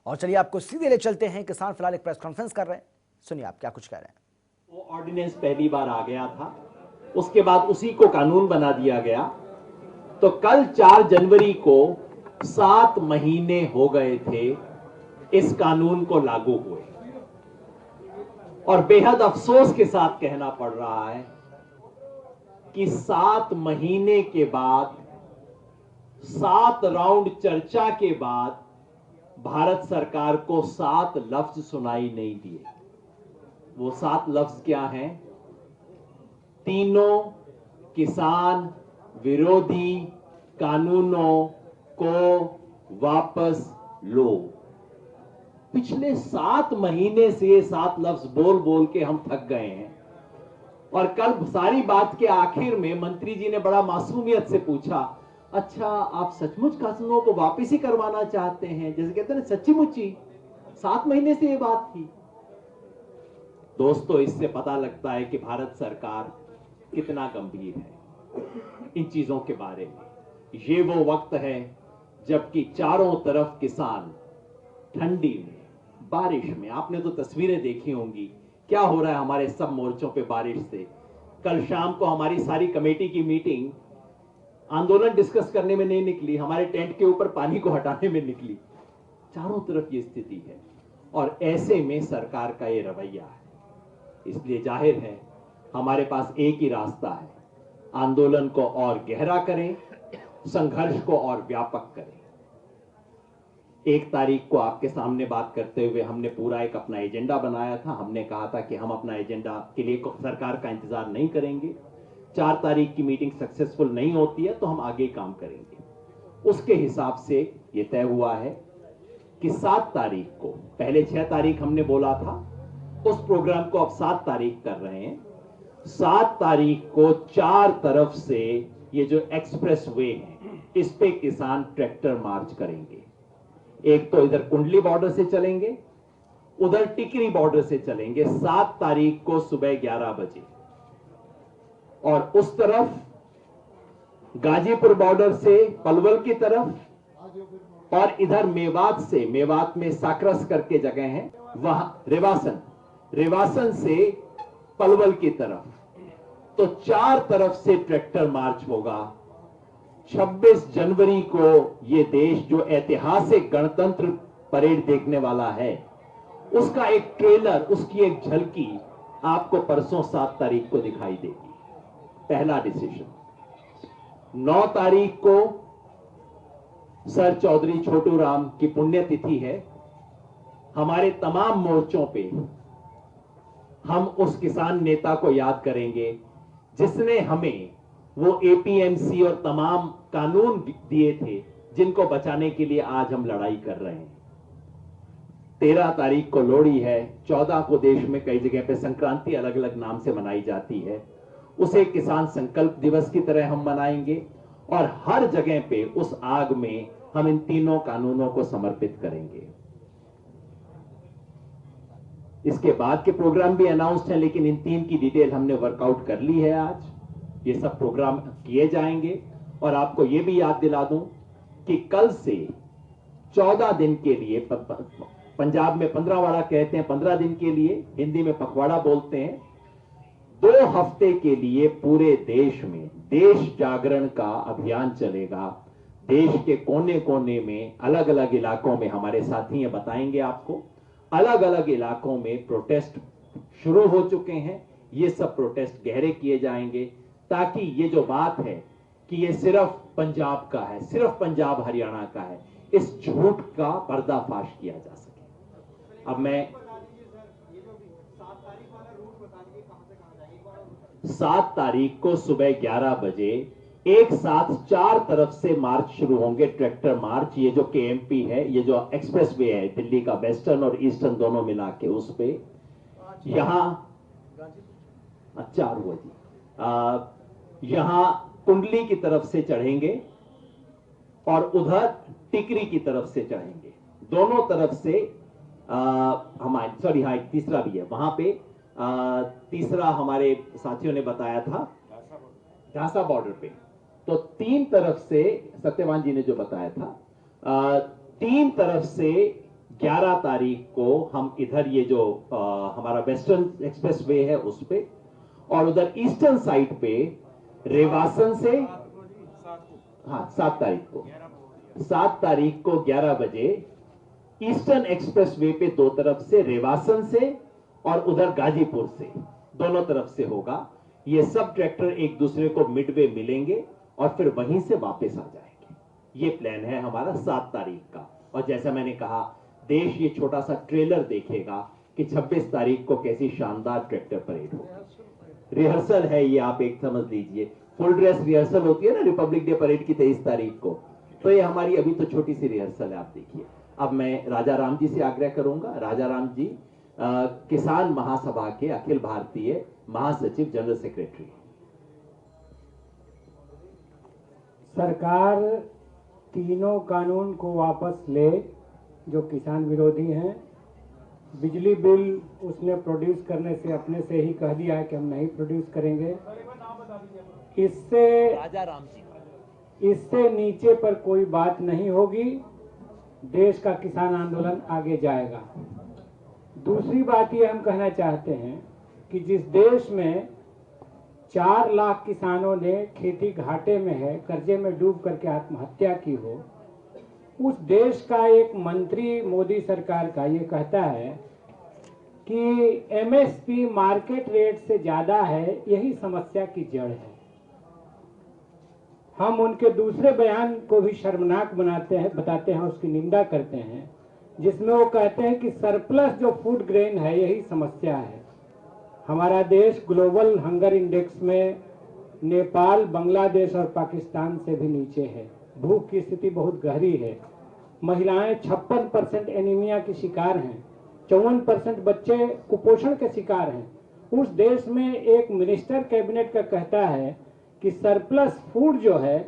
और चलिए आपको सीधे ले चलते हैं, किसान फिलहाल एक प्रेस कॉन्फ्रेंस कर रहे हैं, सुनिए आप क्या कुछ कह रहे हैं। वो ऑर्डिनेंस पहली बार आ गया था, उसके बाद उसी को कानून बना दिया गया। तो कल 4 जनवरी को 7 महीने हो गए थे इस कानून को लागू हुए, और बेहद अफसोस के साथ कहना पड़ रहा है कि 7 महीने के बाद, 7 राउंड चर्चा के बाद भारत सरकार को 7 लफ्ज सुनाई नहीं दिए। वो 7 लफ्ज क्या हैं? तीनों किसान विरोधी कानूनों को वापस लो। पिछले 7 महीने से ये 7 लफ्ज बोल बोल के हम थक गए हैं, और कल सारी बात के आखिर में मंत्री जी ने बड़ा मासूमियत से पूछा, अच्छा आप सचमुच कानूनों को वापस ही करवाना चाहते हैं? जैसे कहते हैं सच्ची मुच्ची 7 महीने से ये बात थी। दोस्तों, इससे पता लगता है कि भारत सरकार कितना गंभीर है इन चीजों के बारे में। ये वो वक्त है जबकि चारों तरफ किसान ठंडी में, बारिश में, आपने तो तस्वीरें देखी होंगी क्या हो रहा है हमारे सब मोर्चों पे बारिश से। कल शाम को हमारी सारी कमेटी की मीटिंग आंदोलन डिस्कस करने में नहीं निकली, हमारे टेंट के ऊपर पानी को हटाने में निकली। चारों तरफ ये स्थिति है, और ऐसे में सरकार का ये रवैया है। इसलिए जाहिर है हमारे पास एक ही रास्ता है, आंदोलन को और गहरा करें, संघर्ष को और व्यापक करें। 1 तारीख को आपके सामने बात करते हुए हमने पूरा एक अपना एजेंडा बनाया था। हमने कहा था कि हम अपना एजेंडा के लिए सरकार का इंतजार नहीं करेंगे। 4 तारीख की मीटिंग सक्सेसफुल नहीं होती है तो हम आगे काम करेंगे। उसके हिसाब से यह तय हुआ है कि 7 तारीख को, पहले 6 तारीख हमने बोला था, उस प्रोग्राम को अब 7 तारीख कर रहे हैं। 7 तारीख को 4 तरफ से ये जो एक्सप्रेस वे है इस पे किसान ट्रैक्टर मार्च करेंगे। एक तो इधर कुंडली बॉर्डर से चलेंगे, उधर टिकरी बॉर्डर से चलेंगे 7 तारीख को सुबह 11 बजे, और उस तरफ गाजीपुर बॉर्डर से पलवल की तरफ, और इधर मेवात से, मेवात में साकरस करके जगह है, वहां रेवासन से पलवल की तरफ। तो 4 तरफ से ट्रैक्टर मार्च होगा। 26 जनवरी को यह देश जो ऐतिहासिक गणतंत्र परेड देखने वाला है, उसका एक ट्रेलर, उसकी एक झलकी आपको परसों 7 तारीख को दिखाई देगी। पहला डिसीजन। 9 तारीख को सर चौधरी छोटू राम की पुण्यतिथि है। हमारे तमाम मोर्चों पे हम उस किसान नेता को याद करेंगे जिसने हमें वो एपीएमसी और तमाम कानून दिए थे जिनको बचाने के लिए आज हम लड़ाई कर रहे हैं। 13 तारीख को लोहड़ी है। 14 को देश में कई जगह पे संक्रांति अलग अलग नाम से मनाई जाती है। उसे किसान संकल्प दिवस की तरह हम मनाएंगे, और हर जगह पे उस आग में हम इन तीनों कानूनों को समर्पित करेंगे। इसके बाद के प्रोग्राम भी अनाउंस्ड हैं, लेकिन इन 3 की डिटेल हमने वर्कआउट कर ली है। आज ये सब प्रोग्राम किए जाएंगे। और आपको ये भी याद दिला दूं कि कल से 14 दिन के लिए, पंजाब में 15वाड़ा कहते हैं, 15 दिन के लिए, हिंदी में पखवाड़ा बोलते हैं, 2 हफ्ते के लिए पूरे देश में देश जागरण का अभियान चलेगा। देश के कोने कोने में, अलग अलग इलाकों में हमारे साथी ये बताएंगे आपको, अलग अलग इलाकों में प्रोटेस्ट शुरू हो चुके हैं। ये सब प्रोटेस्ट गहरे किए जाएंगे, ताकि ये जो बात है कि ये सिर्फ पंजाब का है, सिर्फ पंजाब हरियाणा का है, इस झूठ का पर्दाफाश किया जा सके। अब मैं 7 तारीख को सुबह 11 बजे एक साथ 4 तरफ से मार्च शुरू होंगे, ट्रैक्टर मार्च। ये जो केएमपी है, ये जो एक्सप्रेस वे है दिल्ली का, वेस्टर्न और ईस्टर्न दोनों मिला के, उस पे यहां 4 हुआ जी, यहां कुंडली की तरफ से चढ़ेंगे और उधर टिकरी की तरफ से चढ़ेंगे। दोनों तरफ से हमारे, सॉरी हाँ, एक तीसरा भी है वहां पे। तीसरा हमारे साथियों ने बताया था झांसा बॉर्डर पे। तो 3 तरफ से, सत्यवान जी ने जो बताया था, 3 तरफ से 11 तारीख को हम इधर ये जो हमारा वेस्टर्न एक्सप्रेसवे है उस पे, और उधर ईस्टर्न साइड पे रेवासन से, हाँ 7 तारीख को 11 बजे ईस्टर्न एक्सप्रेसवे पे दो तरफ से, रेवासन से और उधर गाजीपुर से, दोनों तरफ से होगा। ये सब ट्रैक्टर एक दूसरे को मिडवे मिलेंगे और फिर वहीं से वापस आ जाएंगे। ये प्लान है हमारा 7 तारीख का। और जैसा मैंने कहा, देश ये छोटा सा ट्रेलर देखेगा कि 26 तारीख को कैसी शानदार ट्रैक्टर परेड होगी। रिहर्सल है ये, आप एक समझ लीजिए, फुल ड्रेस रिहर्सल होती है ना रिपब्लिक डे परेड की 23 तारीख को, तो ये हमारी अभी तो छोटी सी रिहर्सल है, आप देखिए। अब मैं राजा राम जी से आग्रह करूंगा। राजा राम जी किसान महासभा के अखिल भारतीय महासचिव, जनरल सेक्रेटरी। सरकार तीनों कानून को वापस ले जो किसान विरोधी हैं। बिजली बिल उसने प्रोड्यूस करने से अपने से ही कह दिया है कि हम नहीं प्रोड्यूस करेंगे। इससे राजा राम जी, इससे नीचे पर कोई बात नहीं होगी। देश का किसान आंदोलन आगे जाएगा। दूसरी बात ये हम कहना चाहते हैं कि जिस देश में 4 लाख किसानों ने खेती घाटे में है, कर्जे में डूब करके आत्महत्या की हो, उस देश का एक मंत्री मोदी सरकार का ये कहता है कि एमएसपी मार्केट रेट से ज्यादा है, यही समस्या की जड़ है। हम उनके दूसरे बयान को भी शर्मनाक बताते हैं, उसकी निंदा करते हैं, जिसमें वो कहते हैं कि सरप्लस जो फूड ग्रेन है यही समस्या है। हमारा देश ग्लोबल हंगर इंडेक्स में नेपाल, बांग्लादेश और पाकिस्तान से भी नीचे है। भूख की स्थिति बहुत गहरी है। महिलाएं 56% एनीमिया की शिकार हैं। 54% बच्चे कुपोषण के शिकार हैं। उस देश में एक मिनिस्टर कैबिनेट का कहता है कि सरप्लस फूड जो है,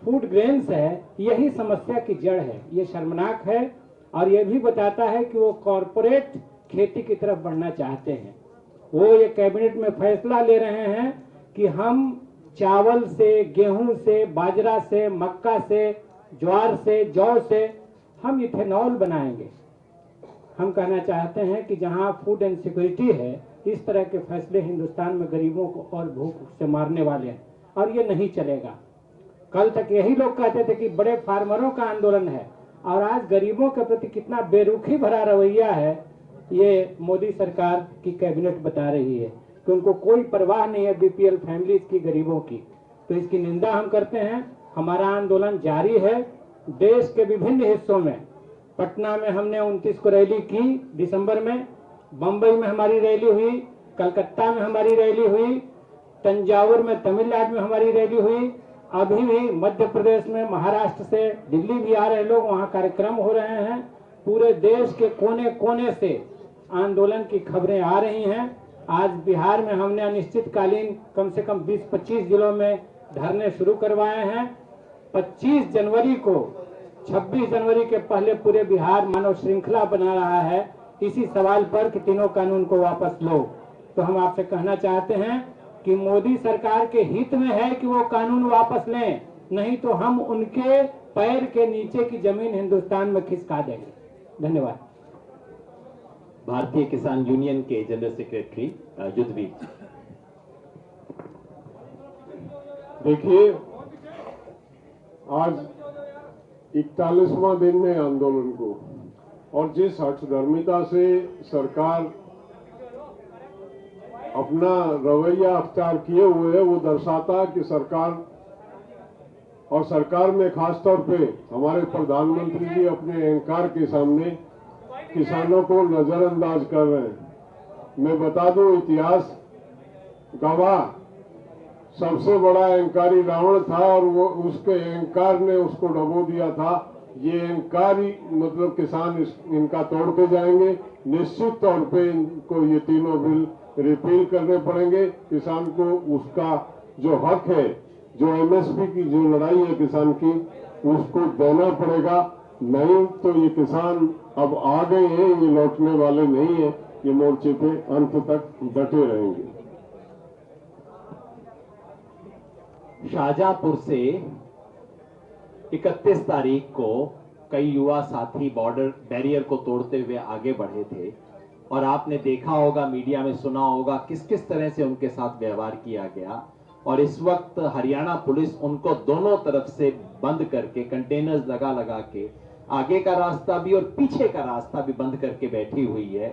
फूड ग्रेन्स है, यही समस्या की जड़ है। ये शर्मनाक है और ये भी बताता है कि वो कॉरपोरेट खेती की तरफ बढ़ना चाहते हैं। वो ये कैबिनेट में फैसला ले रहे हैं कि हम चावल से, गेहूं से, बाजरा से, मक्का से, ज्वार से, जौ से हम इथेनॉल बनाएंगे। हम कहना चाहते हैं कि जहां फूड इनसिक्योरिटी है, इस तरह के फैसले हिंदुस्तान में गरीबों को और भूख से मारने वाले हैं और ये नहीं चलेगा। कल तक यही लोग कहते थे कि बड़े फार्मरों का आंदोलन है, और आज गरीबों के प्रति कितना बेरुखी भरा रवैया है ये मोदी सरकार की कैबिनेट बता रही है कि उनको कोई परवाह नहीं है बीपीएल फैमिलीज की, गरीबों की। तो इसकी निंदा हम करते हैं। हमारा आंदोलन जारी है। देश के विभिन्न हिस्सों में, पटना में हमने 29 को रैली की दिसंबर में, बंबई में हमारी रैली हुई, कलकत्ता में हमारी रैली हुई, तंजावुर में, तमिलनाडु में हमारी रैली हुई। अभी भी मध्य प्रदेश में, महाराष्ट्र से, दिल्ली भी आ रहे लोग, वहां कार्यक्रम हो रहे हैं। पूरे देश के कोने कोने से आंदोलन की खबरें आ रही हैं। आज बिहार में हमने अनिश्चितकालीन कम से कम 20-25 जिलों में धरने शुरू करवाए हैं। 25 जनवरी को, 26 जनवरी के पहले पूरे बिहार मानव श्रृंखला बना रहा है इसी सवाल पर कि तीनों कानून को वापस लो। तो हम आपसे कहना चाहते हैं कि मोदी सरकार के हित में है कि वो कानून वापस लें, नहीं तो हम उनके पैर के नीचे की जमीन हिंदुस्तान में खिसका देंगे। धन्यवाद। भारतीय किसान यूनियन के जनरल सेक्रेटरी युद्धवीर। देखिए, आज 41वां दिन है आंदोलन को, और जिस हठधर्मिता से सरकार अपना रवैया अख्तियार किए हुए है, वो दर्शाता कि सरकार, और सरकार में खासतौर पे हमारे प्रधानमंत्री जी अपने अहंकार के सामने किसानों को नजरअंदाज कर रहे हैं। मैं बता दूं, इतिहास गवाह, सबसे बड़ा अहंकारी रावण था और वो उसके अहंकार ने उसको डबो दिया था। ये अहंकारी मतलब किसान इनका तोड़ के जाएंगे। निश्चित तौर पे इनको ये तीनों बिल रिपील करने पड़ेंगे। किसान को उसका जो हक है, जो एमएसपी की जो लड़ाई है किसान की, उसको देना पड़ेगा। नहीं तो ये किसान अब आ गए हैं, ये लौटने वाले नहीं है। ये मोर्चे पे अंत तक डटे रहेंगे। शाहजहांपुर से 31 तारीख को कई युवा साथी बॉर्डर बैरियर को तोड़ते हुए आगे बढ़े थे और आपने देखा होगा, मीडिया में सुना होगा किस किस तरह से उनके साथ व्यवहार किया गया। और इस वक्त हरियाणा पुलिस उनको दोनों तरफ से बंद करके कंटेनर्स लगा लगा के आगे का रास्ता भी और पीछे का रास्ता भी बंद करके बैठी हुई है।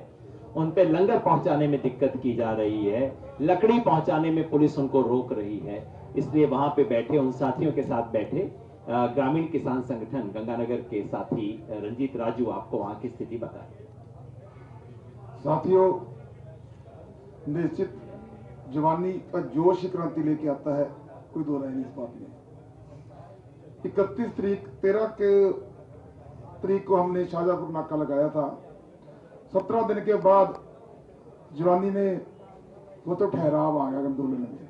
उन पे लंगर पहुंचाने में दिक्कत की जा रही है, लकड़ी पहुंचाने में पुलिस उनको रोक रही है। इसलिए वहां पे बैठे उन साथियों के साथ बैठे ग्रामीण किसान संगठन गंगानगर के साथी रंजीत राजू आपको वहां की स्थिति बताएं। साथियों, निश्चित जवानी का जोश ही क्रांति लेके आता है, कोई दो राय नहीं इस बात में। 13 तारीख को हमने शाहजहांपुर नाका लगाया था। 17 दिन के बाद जवानी ने वो तो ठहराव आ गया आंदोलन में।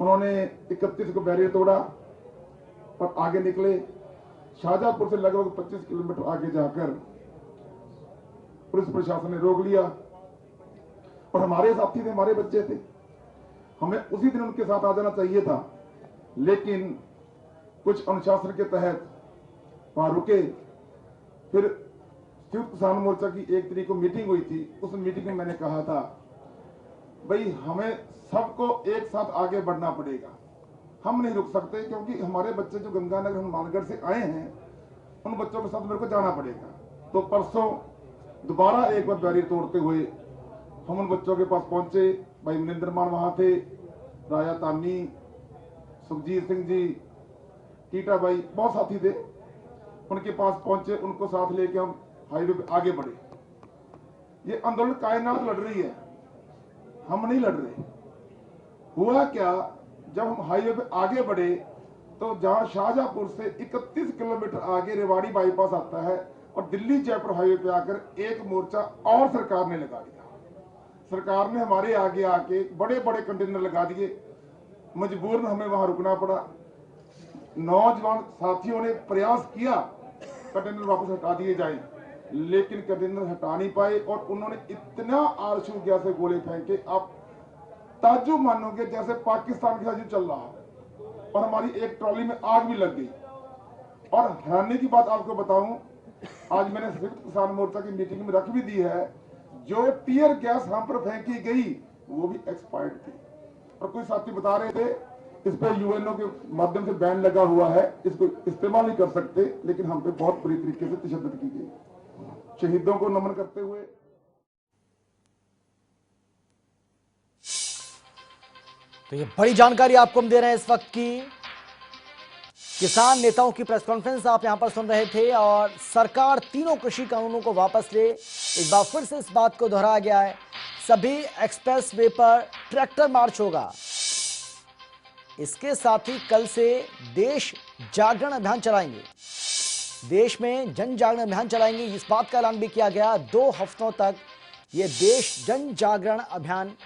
उन्होंने 31 को बैरियर तोड़ा और आगे निकले। शाहजहांपुर से लगभग 25 किलोमीटर आगे जाकर पुलिस प्रशासन ने रोक लिया और हमारे साथी थे, हमारे बच्चे थे, हमें उसी दिन उनके साथ आ जाना चाहिए था, लेकिन कुछ अनुशासन के तहत वहां रुके। फिर संयुक्त किसान मोर्चा की 1 तारीख को मीटिंग हुई थी। उस मीटिंग में मैंने कहा था, भाई हमें सबको एक साथ आगे बढ़ना पड़ेगा, हम नहीं रुक सकते, क्योंकि हमारे बच्चे जो गंगानगर हनुमानगढ़ से आए हैं उन बच्चों के साथ मेरे को जाना पड़ेगा। तो परसों दोबारा एक बार बैरियर तोड़ते हुए हम उन बच्चों के पास पहुंचे। भाई मनिंदर मान वहां थे, राजा तानी, सुखजीत सिंह जी, टीटा भाई, बहुत साथी थे, उनके पास पहुंचे। उनको साथ लेके हम हाईवे पे आगे बढ़े। ये आंदोलन कायनात लड़ रही है, हम नहीं लड़ रहे। हुआ क्या, जब हम हाईवे पे आगे बढ़े तो जहां शाहजहांपुर से 31 किलोमीटर आगे रेवाड़ी बाईपास आता है और दिल्ली जयपुर हाईवे पे आकर एक मोर्चा और सरकार ने लगा दिया। सरकार ने हमारे आगे आके बड़े बड़े कंटेनर लगा दिए, मजबूरन हमें वहां रुकना पड़ा। नौजवान साथियों ने प्रयास किया कंटेनर वापस हटा दिए जाए, लेकिन कंटेनर हटा नहीं पाए और उन्होंने इतना आरशू गैस से गोले फेंके, आप ताज्जुब मानोगे जैसे पाकिस्तान के साथ चल रहा है। और हमारी एक ट्रॉली में आग भी लग गई। और हैरानी की बात आपको बताऊं, आज मैंने संयुक्त किसान मोर्चा की मीटिंग में रख भी दी है, जो टीयर गैस हम पर फेंकी गई वो भी एक्सपायर्ड थी। और कोई साथी बता रहे थे इस पे यूएनओ के माध्यम से बैन लगा हुआ है, इसको इस्तेमाल नहीं कर सकते, लेकिन हम पे बहुत बुरी तरीके से तशद्दुद की गई। शहीदों को नमन करते हुए तो ये बड़ी जानकारी आपको हम दे रहे हैं इस वक्त की। किसान नेताओं की प्रेस कॉन्फ्रेंस आप यहां पर सुन रहे थे और सरकार तीनों कृषि कानूनों को वापस ले, एक बार फिर से इस बात को दोहराया गया है। सभी एक्सप्रेस वे पर ट्रैक्टर मार्च होगा। इसके साथ ही कल से देश जागरण अभियान चलाएंगे, देश में जन जागरण अभियान चलाएंगे। इस बात का ऐलान भी किया गया 2 हफ्तों तक ये देश जन जागरण अभियान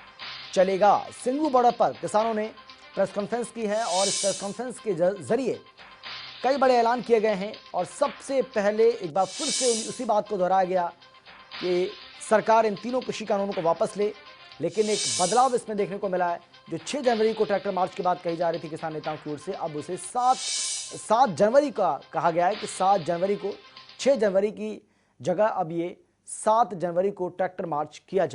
चलेगा। सिंगू बॉर्डर पर किसानों ने प्रेस कॉन्फ्रेंस की है और इस प्रेस कॉन्फ्रेंस के जरिए कई बड़े ऐलान किए गए हैं और सबसे पहले एक बार फिर से उसी बात को दोहराया गया कि सरकार इन तीनों कृषि कानूनों को वापस ले। लेकिन एक बदलाव इसमें देखने को मिला है, जो 6 जनवरी को ट्रैक्टर मार्च की बात कही जा रही थी किसान नेताओं की ओर से, अब उसे 7 जनवरी का कहा गया है कि 7 जनवरी को, 6 जनवरी की जगह अब ये 7 जनवरी को ट्रैक्टर मार्च किया जाए।